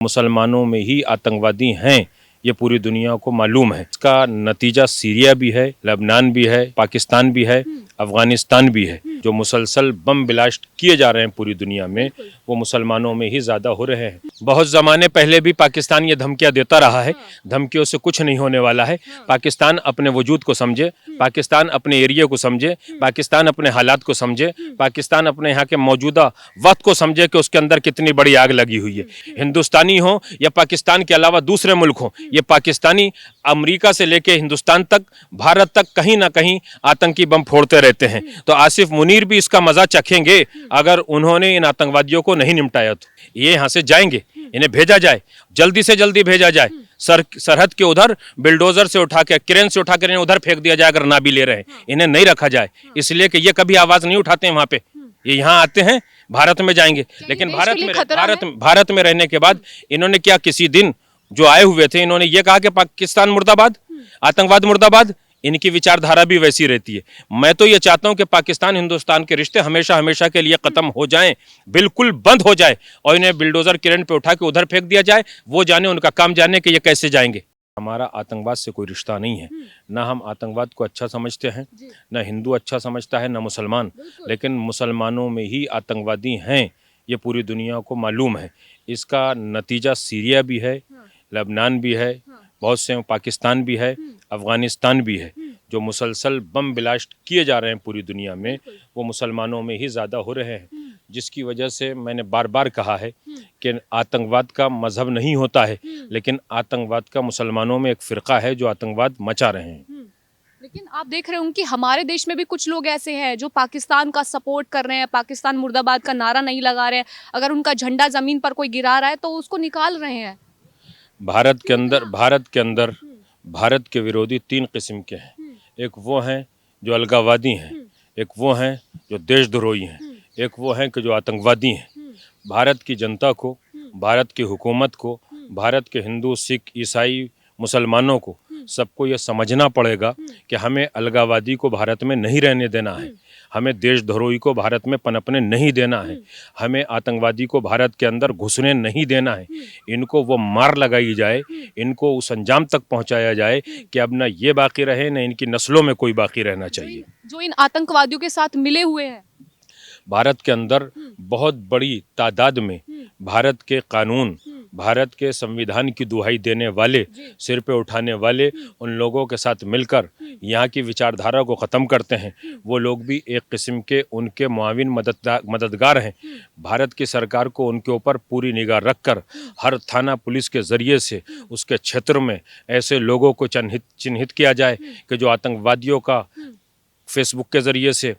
मुसलमानों में ही आतंकवादी हैं, ये पूरी दुनिया को मालूम है। इसका नतीजा सीरिया भी है, लेबनान भी है, पाकिस्तान भी है, अफगानिस्तान भी है। जो मुसलसल बम ब्लास्ट किए जा रहे हैं पूरी दुनिया में, वो मुसलमानों में ही ज़्यादा हो रहे हैं। बहुत ज़माने पहले भी पाकिस्तान ये धमकियाँ देता रहा है, धमकियों से कुछ नहीं होने वाला है। पाकिस्तान अपने वजूद को समझे, पाकिस्तान अपने एरिया को समझे, पाकिस्तान अपने हालात को समझे, पाकिस्तान अपने यहाँ के मौजूदा वक्त को समझे कि उसके अंदर कितनी बड़ी आग लगी हुई है। हिंदुस्तानी हो या पाकिस्तान के अलावा दूसरे मुल्क हो, ये पाकिस्तानी अमेरिका से लेके हिंदुस्तान तक, भारत तक कहीं ना कहीं आतंकी बम फोड़ते रहते हैं। तो आसिफ मुनीर भी इसका मजा चखेंगे अगर उन्होंने इन आतंकवादियों को नहीं निपटाया। तो ये यहाँ से जाएंगे, इन्हें भेजा जाए, जल्दी से जल्दी भेजा जाए। सरहद के उधर बिल्डोजर से उठा के, क्रेन से उठा कर इन्हें उधर फेंक दिया जाए अगर ना भी ले रहे हैं। इन्हें नहीं रखा जाए, इसलिए कि ये कभी आवाज नहीं उठाते हैं वहां पे। ये यहाँ आते हैं, भारत में जाएंगे, लेकिन भारत में रहने के बाद इन्होंने क्या, किसी दिन जो आए हुए थे इन्होंने ये कहा कि पाकिस्तान मुर्दाबाद, आतंकवाद मुर्दाबाद। इनकी विचारधारा भी वैसी रहती है। मैं तो ये चाहता हूं कि पाकिस्तान हिंदुस्तान के रिश्ते हमेशा हमेशा के लिए खत्म हो जाएं, बिल्कुल बंद हो जाए, और इन्हें बिल्डोजर क्रेन पे उठा के उधर फेंक दिया जाए। वो जाने, उनका काम जाने कि ये कैसे जाएंगे। हमारा आतंकवाद से कोई रिश्ता नहीं है, ना हम आतंकवाद को अच्छा समझते हैं, ना हिंदू अच्छा समझता है, ना मुसलमान। लेकिन मुसलमानों में ही आतंकवादी हैं, ये पूरी दुनिया को मालूम है। इसका नतीजा सीरिया भी है, लेबनान भी है, बहुत से पाकिस्तान भी है, अफगानिस्तान भी है। जो मुसलसल बम ब्लास्ट किए जा रहे हैं पूरी दुनिया में, वो मुसलमानों में ही ज़्यादा हो रहे हैं। जिसकी वजह से मैंने बार बार कहा है कि आतंकवाद का मजहब नहीं होता है, लेकिन आतंकवाद का मुसलमानों में एक फ़िरका है जो आतंकवाद मचा रहे हैं। लेकिन आप देख रहे होंगे कि हमारे देश में भी कुछ लोग ऐसे हैं जो पाकिस्तान का सपोर्ट कर रहे हैं, पाकिस्तान मुर्दाबाद का नारा नहीं लगा रहे हैं। अगर उनका झंडा ज़मीन पर कोई गिरा रहा है तो उसको निकाल रहे हैं। भारत के अंदर भारत के विरोधी तीन किस्म के हैं। एक वो हैं जो अलगाववादी हैं, एक वो हैं जो देशद्रोही हैं, एक वो हैं कि जो आतंकवादी हैं। भारत की जनता को, भारत की हुकूमत को, भारत के हिंदू, सिख, ईसाई, मुसलमानों को, सबको ये समझना पड़ेगा कि हमें अलगाववादी को भारत में नहीं रहने देना है, हमें देशद्रोही को भारत में पनपने नहीं देना है, हमें आतंकवादी को भारत के अंदर घुसने नहीं देना है। इनको वो मार लगाई जाए, इनको उस अंजाम तक पहुंचाया जाए कि अब ना ये बाकी रहे, न इनकी नस्लों में कोई बाकी रहना चाहिए। जो इन आतंकवादियों के साथ मिले हुए हैं, भारत के अंदर बहुत बड़ी तादाद में भारत के कानून, भारत के संविधान की दुहाई देने वाले, सिर पे उठाने वाले उन लोगों के साथ मिलकर यहाँ की विचारधारा को ख़त्म करते हैं। वो लोग भी एक किस्म के उनके मुआविन मददगार हैं। भारत की सरकार को उनके ऊपर पूरी निगाह रखकर हर थाना पुलिस के ज़रिए से उसके क्षेत्र में ऐसे लोगों को चिन्हित किया जाए कि जो आतंकवादियों का फेसबुक के ज़रिए से,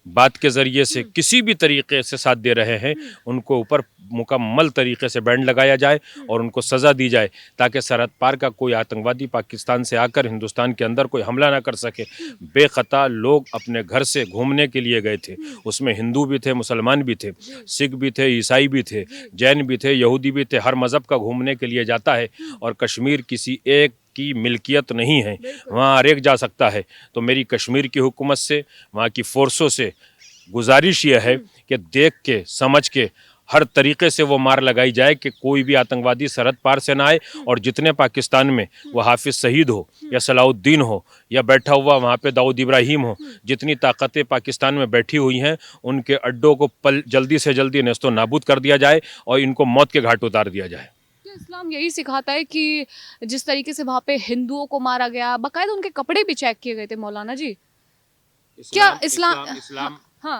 बात के ज़रिए से किसी भी तरीके से साथ दे रहे हैं, उनको ऊपर मुकम्मल तरीके से बैंड लगाया जाए और उनको सज़ा दी जाए, ताकि सरहद पार का कोई आतंकवादी पाकिस्तान से आकर हिंदुस्तान के अंदर कोई हमला ना कर सके। बेखता लोग अपने घर से घूमने के लिए गए थे, उसमें हिंदू भी थे, मुसलमान भी थे, सिख भी थे, ईसाई भी थे, जैन भी थे, यहूदी भी थे। हर मज़हब का घूमने के लिए जाता है, और कश्मीर किसी एक की मिल्कियत नहीं है, वहाँ हर एक जा सकता है। तो मेरी कश्मीर की हुकूमत से, वहाँ की फ़ोर्सों से गुजारिश ये है कि देख के, समझ के, हर तरीके से वो मार लगाई जाए कि कोई भी आतंकवादी सरहद पार से ना आए। और जितने पाकिस्तान में वो हाफिज़ सईद हो या सलाउद्दीन हो या बैठा हुआ वहाँ पे दाऊद इब्राहिम हो, जितनी ताकतें पाकिस्तान में बैठी हुई हैं, उनके अड्डों को जल्दी से जल्दी नेस्तो नाबूद कर दिया जाए और इनको मौत के घाट उतार दिया जाए। इस्लाम यही सिखाता है कि जिस तरीके से वहाँ पे हिंदुओं को मारा गया, बाकायदा उनके कपड़े भी चेक किए गए थे मौलाना जी। क्या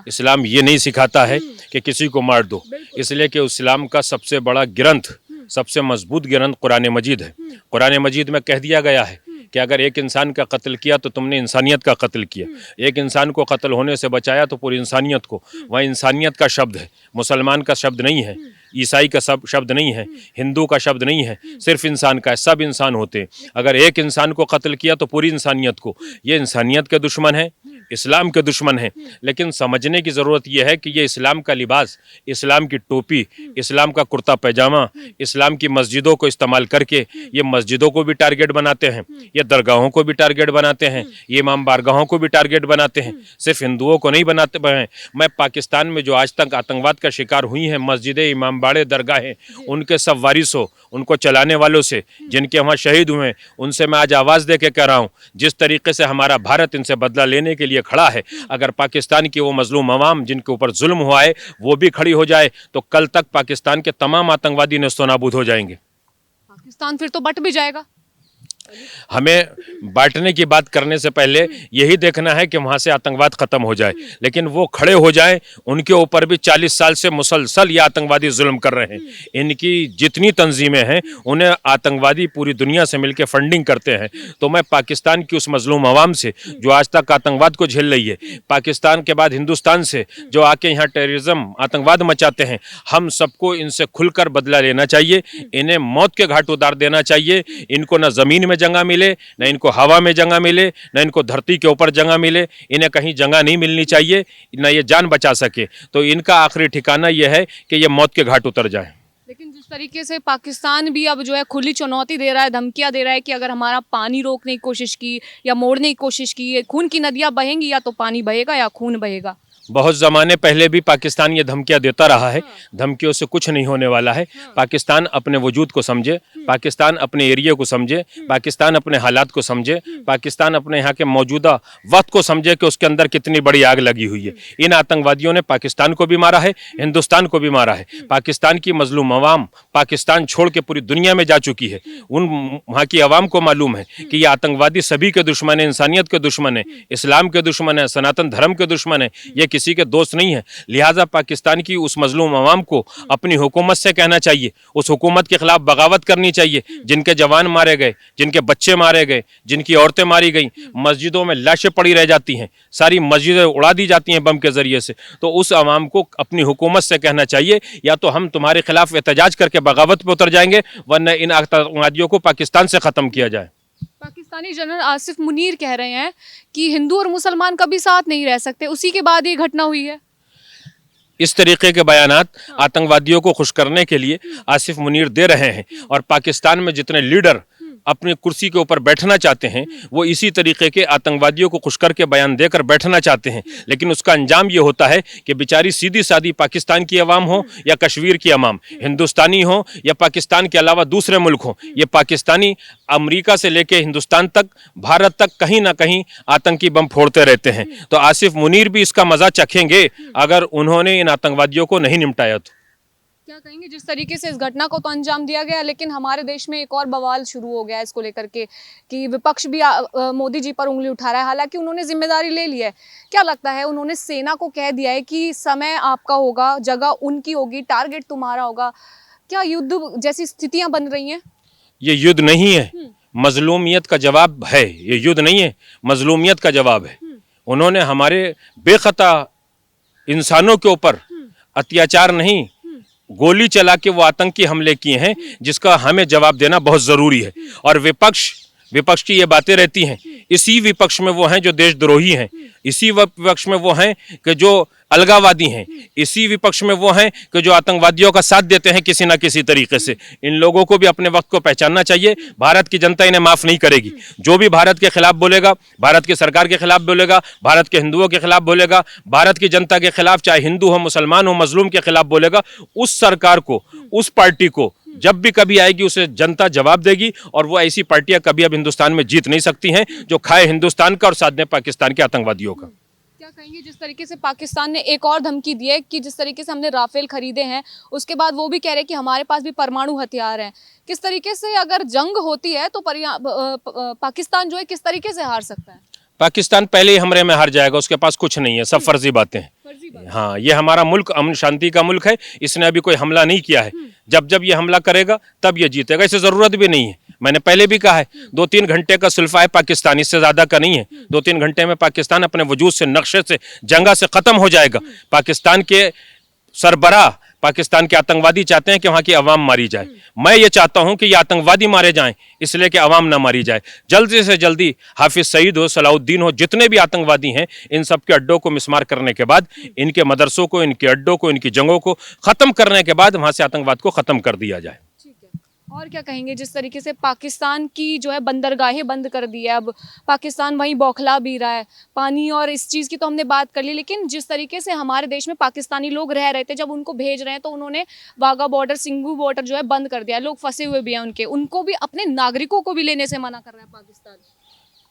इस्लाम ये नहीं सिखाता है कि किसी को मार दो, इसलिए कि इस्लाम का सबसे बड़ा ग्रंथ, सबसे मजबूत ग्रंथ कुरान मजीद है। कुरान मजीद में कह दिया गया है कि अगर एक इंसान का कत्ल किया तो तुमने इंसानियत का कत्ल किया, एक इंसान को कत्ल होने से बचाया तो पूरी इंसानियत को। वह इंसानियत का शब्द है, मुसलमान का शब्द नहीं है, ईसाई का शब्द नहीं है, हिंदू का शब्द नहीं है, सिर्फ इंसान का है। सब इंसान होते हैं। अगर एक इंसान को कत्ल किया तो पूरी इंसानियत को। ये इंसानियत के दुश्मन है, इस्लाम के दुश्मन हैं, लेकिन समझने की ज़रूरत यह है कि ये इस्लाम का लिबास, इस्लाम की टोपी, इस्लाम का कुर्ता पैजामा, इस्लाम की मस्जिदों को इस्तेमाल करके ये मस्जिदों को भी टारगेट बनाते हैं, ये दरगाहों को भी टारगेट बनाते हैं, ये इमाम बारगाहों को भी टारगेट बनाते हैं, सिर्फ हिंदुओं को नहीं बनाते हैं। मैं पाकिस्तान में जो आज तक आतंकवाद का शिकार हुई हैं मस्जिदें, इमाम बाड़े, दरगाहें, उनके सब वारिसों, उनको चलाने वालों से, जिनके वहाँ शहीद हुए हैं, उनसे मैं आज आवाज़ दे के कह रहा हूँ, जिस तरीके से हमारा भारत इनसे बदला लेने के लिए खड़ा है, अगर पाकिस्तान की वो मजलूम अवाम जिनके ऊपर जुल्म हुआ है वो भी खड़ी हो जाए तो कल तक पाकिस्तान के तमाम आतंकवादी नेस्तनाबूद हो जाएंगे। पाकिस्तान फिर तो बट भी जाएगा। हमें बांटने की बात करने से पहले यही देखना है कि वहाँ से आतंकवाद ख़त्म हो जाए, लेकिन वो खड़े हो जाए, उनके ऊपर भी 40 साल से मुसलसल ये आतंकवादी जुल्म कर रहे हैं। इनकी जितनी तंजीमें हैं उन्हें आतंकवादी पूरी दुनिया से मिलकर फंडिंग करते हैं। तो मैं पाकिस्तान की उस मजलूम अवाम से जो आज तक आतंकवाद को झेल रही है, पाकिस्तान के बाद हिंदुस्तान से जो आके यहाँ टेररिज्म आतंकवाद मचाते हैं, हम सबको इनसे खुलकर बदला लेना चाहिए। इन्हें मौत के घाट उतार देना चाहिए। इनको न ज़मीन में जगह मिले, न इनको हवा में जगह मिले, न इनको धरती के ऊपर जगह मिले, इन्हें कहीं जगह नहीं मिलनी चाहिए, न ये जान बचा सके। तो इनका आखिरी ठिकाना यह है कि ये मौत के घाट उतर जाए। लेकिन जिस तरीके से पाकिस्तान भी अब जो है खुली चुनौती दे रहा है, धमकियां दे रहा है कि अगर हमारा पानी रोकने की कोशिश की या मोड़ने की कोशिश की, खून की नदियां बहेंगी, या तो पानी बहेगा या खून बहेगा। बहुत ज़माने पहले भी पाकिस्तान ये धमकियां देता रहा है, धमकियों से कुछ नहीं होने वाला है। पाकिस्तान अपने वजूद को समझे, पाकिस्तान अपने एरिया को समझे, पाकिस्तान अपने हालात को समझे, पाकिस्तान अपने यहाँ के मौजूदा वक्त को समझे कि उसके अंदर कितनी बड़ी आग लगी हुई है। इन आतंकवादियों ने पाकिस्तान को भी मारा है, हिंदुस्तान को भी मारा है। पाकिस्तान की मजलूम अवाम पाकिस्तान छोड़ के पूरी दुनिया में जा चुकी है। उन वहाँ की अवाम को मालूम है कि ये आतंकवादी सभी के दुश्मन है, इंसानियत के दुश्मन है, इस्लाम के दुश्मन है, सनातन धर्म के दुश्मन है, ये किसी के दोस्त नहीं है। लिहाजा पाकिस्तान की उस मजलूम अवाम को अपनी हुकूमत से कहना चाहिए, उस हुकूमत के खिलाफ बगावत करनी चाहिए। जिनके जवान मारे गए, जिनके बच्चे मारे गए, जिनकी औरतें मारी गई, मस्जिदों में लाशें पड़ी रह जाती हैं, सारी मस्जिदें उड़ा दी जाती हैं बम के जरिए से, तो उस अवाम को अपनी हुकूमत से कहना चाहिए या तो हम तुम्हारे खिलाफ एहतजाज करके बगावत पर उतर जाएंगे, वरना इन आतंकवादियों को पाकिस्तान से ख़त्म किया जाए। पाकिस्तानी जनरल आसिफ मुनीर कह रहे हैं कि हिंदू और मुसलमान कभी साथ नहीं रह सकते, उसी के बाद ये घटना हुई है। इस तरीके के बयानात आतंकवादियों को खुश करने के लिए आसिफ मुनीर दे रहे हैं, और पाकिस्तान में जितने लीडर अपनी कुर्सी के ऊपर बैठना चाहते हैं वो इसी तरीके के आतंकवादियों को खुश करके बयान देकर बैठना चाहते हैं। लेकिन उसका अंजाम ये होता है कि बेचारी सीधी सादी पाकिस्तान की अवाम हो या कश्मीर की अवाम, हिंदुस्तानी हो या पाकिस्तान के अलावा दूसरे मुल्क हो, ये पाकिस्तानी अमेरिका से लेके हिंदुस्तान तक, भारत तक कहीं ना कहीं आतंकी बम फोड़ते रहते हैं। तो आसिफ मुनीर भी इसका मजा चखेंगे अगर उन्होंने इन आतंकवादियों को नहीं निपटाया तो। क्या कहेंगे, जिस तरीके से इस घटना को तो अंजाम दिया गया, लेकिन हमारे देश में एक और बवाल शुरू हो गया है इसको लेकर के कि विपक्ष भी मोदी जी पर उंगली उठा रहा है। हालांकि उन्होंने जिम्मेदारी ले ली है। क्या लगता है, उन्होंने सेना को कह दिया है कि समय आपका होगा, जगह उनकी होगी, टारगेट तुम्हारा होगा। क्या युद्ध जैसी स्थितियां बन रही हैं? ये युद्ध नहीं है, मजलूमियत का जवाब है। ये युद्ध नहीं है, मजलूमियत का जवाब है। उन्होंने हमारे बेखता इंसानों के ऊपर अत्याचार नहीं, गोली चला के वो आतंकी हमले किए हैं, जिसका हमें जवाब देना बहुत ज़रूरी है। और विपक्ष की ये बातें रहती हैं, इसी विपक्ष में वो हैं जो देशद्रोही हैं, इसी विपक्ष में वो हैं कि जो अलगावादी हैं, इसी विपक्ष में वो हैं कि जो आतंकवादियों का साथ देते हैं किसी ना किसी तरीके से। इन लोगों को भी अपने वक्त को पहचानना चाहिए। भारत की जनता इन्हें माफ़ नहीं करेगी। जो भी भारत के खिलाफ बोलेगा, भारत की सरकार के खिलाफ बोलेगा, भारत के हिंदुओं के खिलाफ बोलेगा, भारत की जनता के खिलाफ, चाहे हिंदू हो, मुसलमान हो, मजलूम के खिलाफ बोलेगा, उस सरकार को, उस पार्टी को जब भी कभी आएगी उसे जनता जवाब देगी। और वो ऐसी पार्टियां कभी अब हिंदुस्तान में जीत नहीं सकती हैं जो खाए हिंदुस्तान का और साथ में पाकिस्तान के आतंकवादियों का। क्या कहेंगे, जिस तरीके से पाकिस्तान ने एक और धमकी दी है कि जिस तरीके से हमने राफेल खरीदे हैं, उसके बाद वो भी कह रहे हैं कि हमारे पास भी परमाणु हथियार हैं। किस तरीके से अगर जंग होती है तो पाकिस्तान जो है किस तरीके से हार सकता है? पाकिस्तान पहले ही हमले में हार जाएगा, उसके पास कुछ नहीं है, सब फर्जी बातें हैं। हाँ, ये हमारा मुल्क अमन शांति का मुल्क है, इसने अभी कोई हमला नहीं किया है। जब जब ये हमला करेगा तब ये जीतेगा, इसे ज़रूरत भी नहीं है। मैंने पहले भी कहा है, 2-3 घंटे का सुल्फा है पाकिस्तान, इससे ज़्यादा का नहीं है। 2-3 घंटे में पाकिस्तान अपने वजूद से, नक्शे से, जंगा से ख़त्म हो जाएगा। पाकिस्तान के सरबराह पाकिस्तान के आतंकवादी चाहते हैं कि वहां की अवाम मारी जाए। मैं ये चाहता हूं कि ये आतंकवादी मारे जाएं, इसलिए कि अवाम ना मारी जाए। जल्दी से जल्दी हाफिज सईद हो, सलाउद्दीन हो, जितने भी आतंकवादी हैं, इन सब के अड्डों को मिसमार करने के बाद, इनके मदरसों को, इनके अड्डों को, इनकी जंगों को खत्म करने के बाद वहां से आतंकवाद को खत्म कर दिया जाए। ठीक है, और क्या कहेंगे जिस तरीके से पाकिस्तान की जो है बंदरगाहें बंद कर दी है, अब पाकिस्तान वहीं बौखला भी रहा है, पानी और इस चीज़ की तो हमने बात कर ली, लेकिन जिस तरीके से हमारे देश में पाकिस्तानी लोग रह रहे थे, जब उनको भेज रहे हैं तो उन्होंने वाघा बॉर्डर, सिंघू बॉर्डर जो है बंद कर दिया है। लोग फंसे हुए भी हैं उनको भी, अपने नागरिकों को भी लेने से मना कर रहा है पाकिस्तान।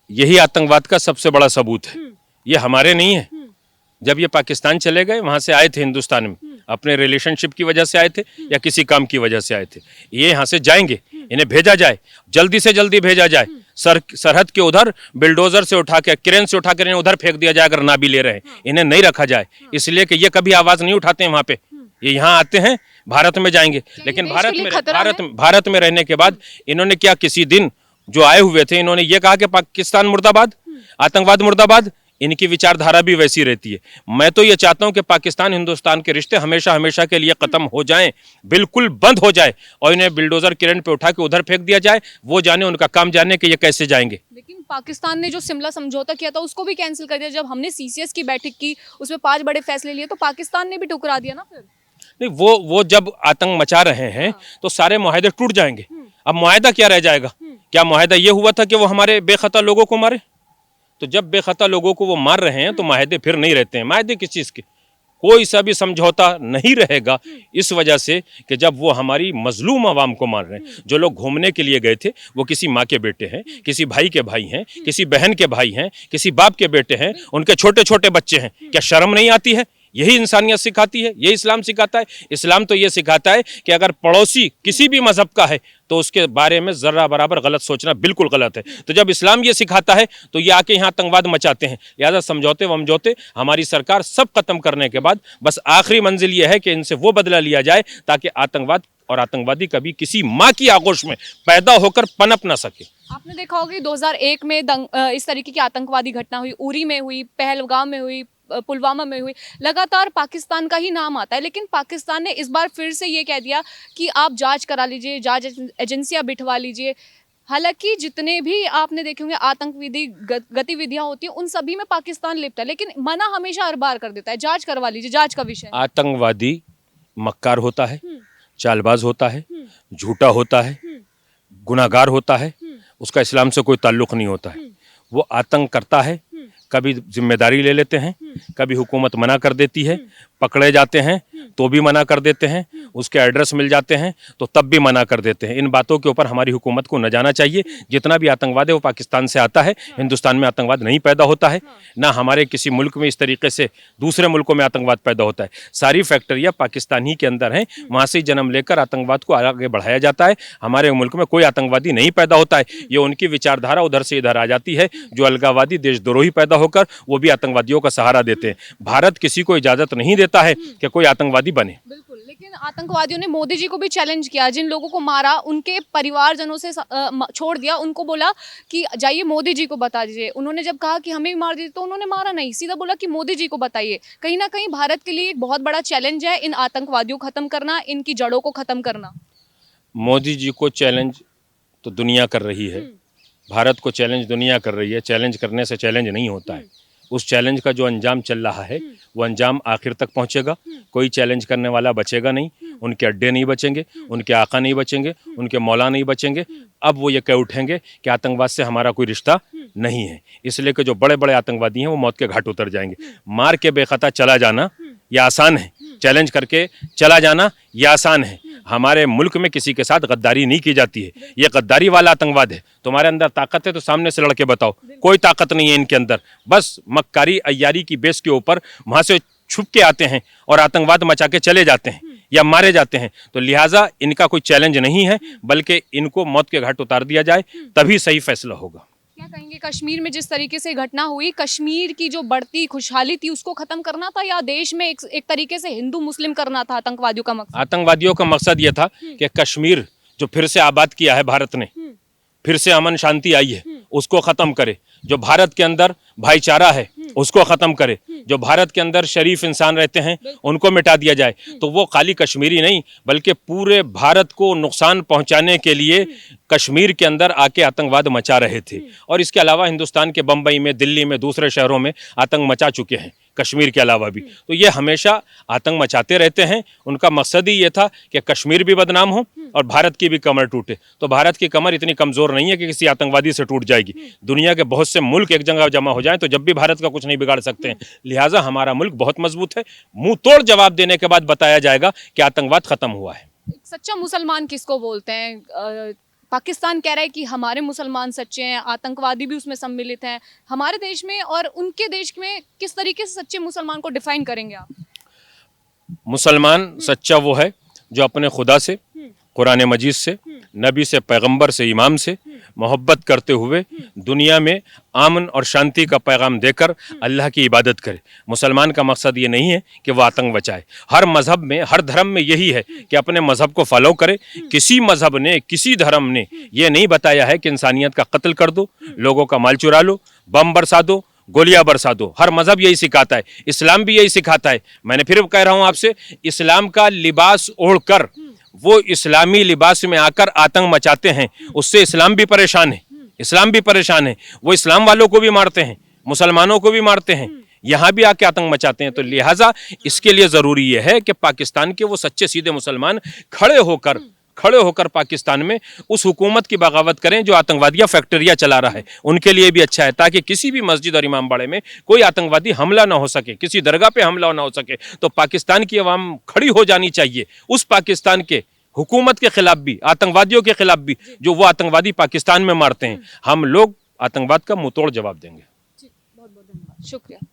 यही आतंकवाद का सबसे बड़ा सबूत है। ये हमारे नहीं है। जब ये पाकिस्तान चले गए, वहां से आए थे हिंदुस्तान में, अपने रिलेशनशिप की वजह से आए थे या किसी काम की वजह से आए थे। ये यहाँ से जाएंगे, इन्हें भेजा जाए, जल्दी से जल्दी भेजा जाए। सरहद के उधर बिल्डोजर से उठा के, क्रेन से उठा कर इन्हें उधर फेंक दिया जाए अगर ना भी ले रहे हैं। इन्हें नहीं रखा जाए, इसलिए कि ये कभी आवाज नहीं उठाते हैं वहां पे। ये यहाँ आते हैं, भारत में जाएंगे, लेकिन भारत में रहने के बाद इन्होंने क्या, किसी दिन जो आए हुए थे, इन्होंने ये कहा कि पाकिस्तान मुर्दाबाद, आतंकवाद मुर्दाबाद। इनकी विचारधारा भी वैसी रहती है। मैं तो ये चाहता हूं कि पाकिस्तान हिंदुस्तान के रिश्ते हमेशा हमेशा के लिए खत्म हो जाएं, बिल्कुल बंद हो जाए, और इन्हें बिल्डोजर क्रेन पे उठा के उधर फेंक दिया जाए। वो जाने, उनका काम जाने कि ये कैसे जाएंगे। लेकिन पाकिस्तान ने जो शिमला समझौता किया था उसको भी कैंसिल कर दिया। जब हमने सीसीएस की बैठक की, उसमें 5 बड़े फैसले लिए, तो पाकिस्तान ने भी ठुकरा दिया ना फिर। नहीं, वो जब आतंक मचा रहे हैं तो सारे मुआहदे टूट जाएंगे। अब मुआहदा क्या रह जाएगा? क्या मुआहदा ये हुआ था कि वो हमारे बेखता लोगों को मारे? तो जब बेखता लोगों को वो मार रहे हैं तो मुआहदे फिर नहीं रहते हैं। मुआहदे किस चीज़ के? कोई सा भी समझौता नहीं रहेगा, इस वजह से कि जब वो हमारी मजलूम आवाम को मार रहे हैं। जो लोग घूमने के लिए गए थे, वो किसी माँ के बेटे हैं, किसी भाई के भाई हैं, किसी बहन के भाई हैं, किसी बाप के बेटे हैं, उनके छोटे छोटे बच्चे हैं। क्या शर्म नहीं आती है? यही इंसानियत सिखाती है, यही इस्लाम सिखाता है। इस्लाम तो ये सिखाता है कि अगर पड़ोसी किसी भी मजहब का है तो उसके बारे में जर्रा बराबर गलत सोचना बिल्कुल गलत है। तो जब इस्लाम ये सिखाता है तो ये आके यहाँ आतंकवाद मचाते हैं। लिहाजा समझौते वमझौते हमारी सरकार सब खत्म करने के बाद बस आखिरी मंजिल ये है कि इनसे वो बदला लिया जाए ताकि आतंकवाद और आतंकवादी कभी किसी माँ की आगोश में पैदा होकर पनप ना सके। आपने देखा होगा कि 2001 में इस तरीके की आतंकवादी घटना हुई, उरी में हुई, पहलगाम में हुई, पुलवामा में हुई। लगातार पाकिस्तान का ही नाम आता है, लेकिन पाकिस्तान ने इस बार फिर से ये कह दिया कि आप जांच करा लीजिए, जांच एजेंसियां बिठवा लीजिए। हालांकि जितने भी आपने देखे होंगे आतंकवादी गतिविधियां होती हैं, उन सभी में पाकिस्तान लिप्त है, लेकिन मना हमेशा हर बार कर देता है। जांच करवा लीजिए, जांच का विषय। आतंकवादी मक्कार होता है, चालबाज होता है, झूठा होता है, गुनाहगार होता है, उसका इस्लाम से कोई ताल्लुक नहीं होता है। वो आतंक करता है, कभी जिम्मेदारी ले लेते हैं, कभी हुकूमत मना कर देती है, पकड़े जाते हैं तो भी मना कर देते हैं, उसके एड्रेस मिल जाते हैं तो तब भी मना कर देते हैं। इन बातों के ऊपर हमारी हुकूमत को न जाना चाहिए। जितना भी आतंकवाद है वो पाकिस्तान से आता है, हिंदुस्तान में आतंकवाद नहीं पैदा होता है, ना हमारे किसी मुल्क में इस तरीके से दूसरे मुल्कों में आतंकवाद पैदा होता है। सारी फैक्टरियाँ पाकिस्तान ही के अंदर हैं, वहाँ से जन्म लेकर आतंकवाद को आगे बढ़ाया जाता है। हमारे मुल्क में कोई आतंकवादी नहीं पैदा होता है, ये उनकी विचारधारा उधर से इधर आ जाती है। जो अलगाववादी देशद्रोही पैदा होकर वो भी आतंकवादियों का सहारा देते हैं। भारत किसी को इजाज़त नहीं देता है कि कोई आतंकवादी बने। बिल्कुल, लेकिन आतंकवादियों ने मोदी जी को भी चैलेंज किया। जिन लोगों को मारा उनके परिवारजनों से छोड़ दिया, उनको बोला कि जाइए मोदी जी को बता दीजिए। उन्होंने जब कहा कि हमें भी मार दीजिए तो उन्होंने मारा नहीं, सीधा बोला कि मोदी जी को बताइए। कहीं ना कहीं भारत के लिए एक बहुत बड़ा चैलेंज है इन आतंकवादियों को खत्म करना, इनकी जड़ों को खत्म करना। मोदी जी को चैलेंज तो दुनिया कर रही है, भारत को चैलेंज दुनिया कर रही है। चैलेंज करने से चैलेंज नहीं होता है। उस चैलेंज का जो अंजाम चल रहा है वो अंजाम आखिर तक पहुंचेगा। कोई चैलेंज करने वाला बचेगा नहीं, उनके अड्डे नहीं बचेंगे, उनके आका नहीं बचेंगे, उनके मौला नहीं बचेंगे। अब वो ये कह उठेंगे कि आतंकवाद से हमारा कोई रिश्ता नहीं है, इसलिए कि जो बड़े बड़े आतंकवादी हैं वो मौत के घाट उतर जाएंगे। मार के बेखता चला जाना ये आसान है, चैलेंज करके चला जाना ये आसान है। हमारे मुल्क में किसी के साथ गद्दारी नहीं की जाती है। ये गद्दारी वाला आतंकवाद है। तुम्हारे अंदर ताकत है तो सामने से लड़के बताओ, कोई ताकत नहीं है इनके अंदर। बस मक्कारी अय्यारी की बेस के ऊपर वहाँ से छुप के आते हैं और आतंकवाद मचा के चले जाते हैं या मारे जाते हैं। तो लिहाजा इनका कोई चैलेंज नहीं है, बल्कि इनको मौत के घाट उतार दिया जाए तभी सही फैसला होगा। क्या कहेंगे, कश्मीर में जिस तरीके से घटना हुई, कश्मीर की जो बढ़ती खुशहाली थी उसको खत्म करना था या देश में एक तरीके से हिंदू मुस्लिम करना था आतंकवादियों का मकसद? आतंकवादियों का मकसद ये था कि कश्मीर जो फिर से आबाद किया है भारत ने, फिर से अमन शांति आई है, उसको खत्म करे। जो भारत के अंदर भाईचारा है, उसको ख़त्म करे, जो भारत के अंदर शरीफ इंसान रहते हैं उनको मिटा दिया जाए। तो वो खाली कश्मीरी नहीं बल्कि पूरे भारत को नुकसान पहुंचाने के लिए कश्मीर के अंदर आके आतंकवाद मचा रहे थे। और इसके अलावा हिंदुस्तान के बम्बई में, दिल्ली में, दूसरे शहरों में आतंक मचा चुके हैं कश्मीर के अलावा भी। तो ये हमेशा आतंक मचाते रहते हैं। उनका मकसद ही ये था कि कश्मीर भी बदनाम हो और भारत की भी कमर टूटे। तो भारत की कमर इतनी कमज़ोर नहीं है कि किसी आतंकवादी से टूट जाएगी। दुनिया के बहुत से मुल्क एक जगह जमा हो जाएं तो जब भी भारत का कुछ नहीं बिगाड़ सकते हैं। लिहाजा हमारा मुल्क बहुत मजबूत है। मुंह तोड़ जवाब देने के बाद बताया जाएगा कि आतंकवाद ख़त्म हुआ है। एक सच्चा मुसलमान किसको बोलते हैं? पाकिस्तान कह रहा है कि हमारे मुसलमान सच्चे हैं, आतंकवादी भी उसमें सम्मिलित हैं। हमारे देश में और उनके देश में किस तरीके से सच्चे मुसलमान को डिफाइन करेंगे आप? मुसलमान सच्चा वो है जो अपने खुदा से, कुरान मजीद से, नबी से, पैगंबर से, इमाम से मोहब्बत करते हुए दुनिया में अमन और शांति का पैगाम देकर अल्लाह की इबादत करे। मुसलमान का मकसद ये नहीं है कि वह आतंक बचाए। हर मज़हब में, हर धर्म में यही है कि अपने मज़हब को फॉलो करे। किसी मज़हब ने, किसी धर्म ने ये नहीं बताया है कि इंसानियत का कत्ल कर दो, लोगों का माल चुरा लो, बम बरसा दो, गोलियां बरसा दो। हर मज़हब यही सिखाता है, इस्लाम भी यही सिखाता है। मैंने फिर कह रहा हूँ आपसे, इस्लाम का लिबास ओढ़कर वो इस्लामी लिबास में आकर आतंक मचाते हैं, उससे इस्लाम भी परेशान है। इस्लाम भी परेशान है। वो इस्लाम वालों को भी मारते हैं, मुसलमानों को भी मारते हैं, यहाँ भी आके आतंक मचाते हैं। तो लिहाजा इसके लिए ज़रूरी ये है कि पाकिस्तान के वो सच्चे सीधे मुसलमान खड़े होकर पाकिस्तान में उस हुकूमत की बगावत करें जो आतंकवादियाँ फैक्ट्रियाँ चला रहा है। उनके लिए भी अच्छा है ताकि किसी भी मस्जिद और इमामबाड़े में कोई आतंकवादी हमला ना हो सके, किसी दरगाह पे हमला ना हो सके। तो पाकिस्तान की अवाम खड़ी हो जानी चाहिए उस पाकिस्तान के हुकूमत के खिलाफ भी, आतंकवादियों के खिलाफ भी जो वो आतंकवादी पाकिस्तान में मारते हैं। हम लोग आतंकवाद का मुंह तोड़ जवाब देंगे। बहुत बहुत धन्यवाद, शुक्रिया।